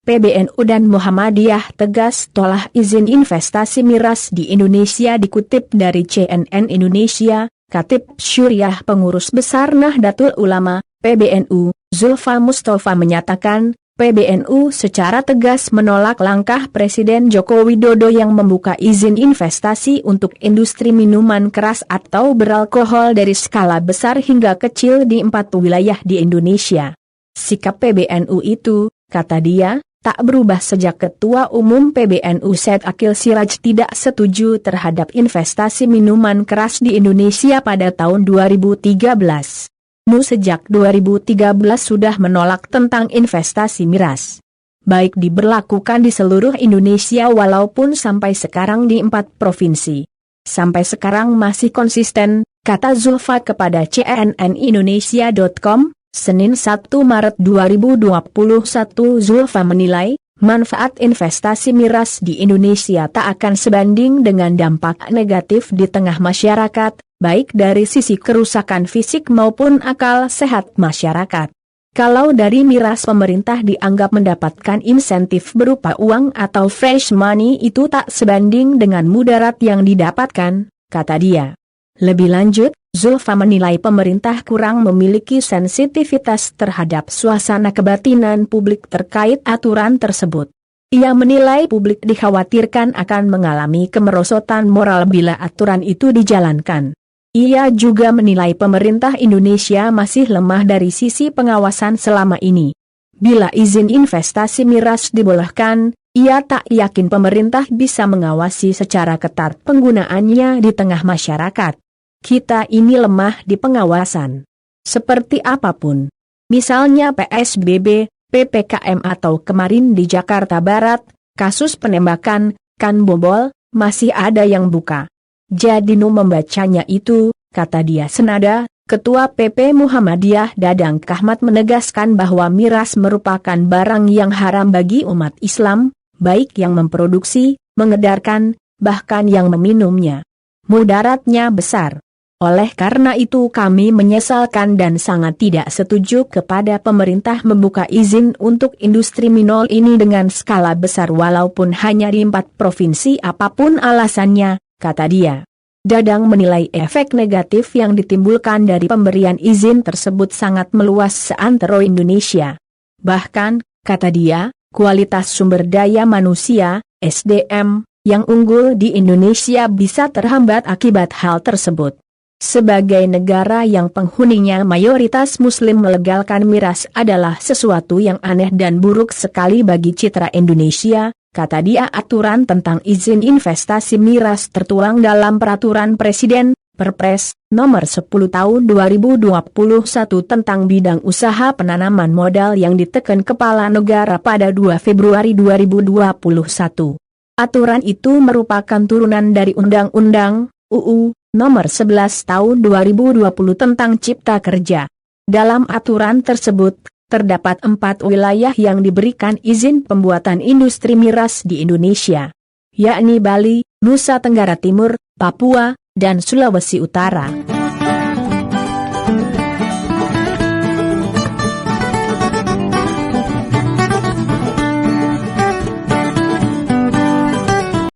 PBNU dan Muhammadiyah tegas tolak izin investasi miras di Indonesia. Dikutip dari CNN Indonesia, Khatib Syuriah Pengurus Besar Nahdlatul Ulama, PBNU, Zulfa Mustafa menyatakan, PBNU secara tegas menolak langkah Presiden Joko Widodo yang membuka izin investasi untuk industri minuman keras atau beralkohol dari skala besar hingga kecil di 4 wilayah di Indonesia. Sikap PBNU itu, kata dia, tak berubah sejak Ketua Umum PBNU Said Akil Siraj tidak setuju terhadap investasi minuman keras di Indonesia pada tahun 2013. Sejak 2013 sudah menolak tentang investasi miras. Baik diberlakukan di seluruh Indonesia walaupun sampai sekarang di 4 provinsi. Sampai sekarang masih konsisten, kata Zulfa kepada cnnindonesia.com. Senin 1 Maret 2021. Zulfa menilai, manfaat investasi miras di Indonesia tak akan sebanding dengan dampak negatif di tengah masyarakat, baik dari sisi kerusakan fisik maupun akal sehat masyarakat. Kalau dari miras pemerintah dianggap mendapatkan insentif berupa uang atau fresh money, itu tak sebanding dengan mudarat yang didapatkan, kata dia. Lebih lanjut, Zulfa menilai pemerintah kurang memiliki sensitivitas terhadap suasana kebatinan publik terkait aturan tersebut. Ia menilai publik dikhawatirkan akan mengalami kemerosotan moral bila aturan itu dijalankan. Ia juga menilai pemerintah Indonesia masih lemah dari sisi pengawasan selama ini. Bila izin investasi miras dibolehkan, ia tak yakin pemerintah bisa mengawasi secara ketat penggunaannya di tengah masyarakat. Kita ini lemah di pengawasan. Seperti apapun. Misalnya PSBB, PPKM atau kemarin di Jakarta Barat, kasus penembakan, kan bobol, masih ada yang buka. Jadi membacanya itu, kata dia senada, Ketua PP Muhammadiyah Dadang Kahmat menegaskan bahwa miras merupakan barang yang haram bagi umat Islam, baik yang memproduksi, mengedarkan, bahkan yang meminumnya. Mudaratnya besar. Oleh karena itu kami menyesalkan dan sangat tidak setuju kepada pemerintah membuka izin untuk industri minol ini dengan skala besar walaupun hanya di 4 provinsi apapun alasannya, kata dia. Dadang menilai efek negatif yang ditimbulkan dari pemberian izin tersebut sangat meluas seantero Indonesia. Bahkan, kata dia, kualitas sumber daya manusia, SDM, yang unggul di Indonesia bisa terhambat akibat hal tersebut. Sebagai negara yang penghuninya mayoritas Muslim, melegalkan miras adalah sesuatu yang aneh dan buruk sekali bagi citra Indonesia, kata dia. Aturan tentang izin investasi miras tertuang dalam Peraturan Presiden, Perpres, Nomor 10 Tahun 2021 tentang bidang usaha penanaman modal yang diteken Kepala Negara pada 2 Februari 2021. Aturan itu merupakan turunan dari Undang-Undang, UU, Nomor 11 Tahun 2020 tentang Cipta Kerja. Dalam aturan tersebut, terdapat 4 wilayah yang diberikan izin pembuatan industri miras di Indonesia, yakni Bali, Nusa Tenggara Timur, Papua, dan Sulawesi Utara.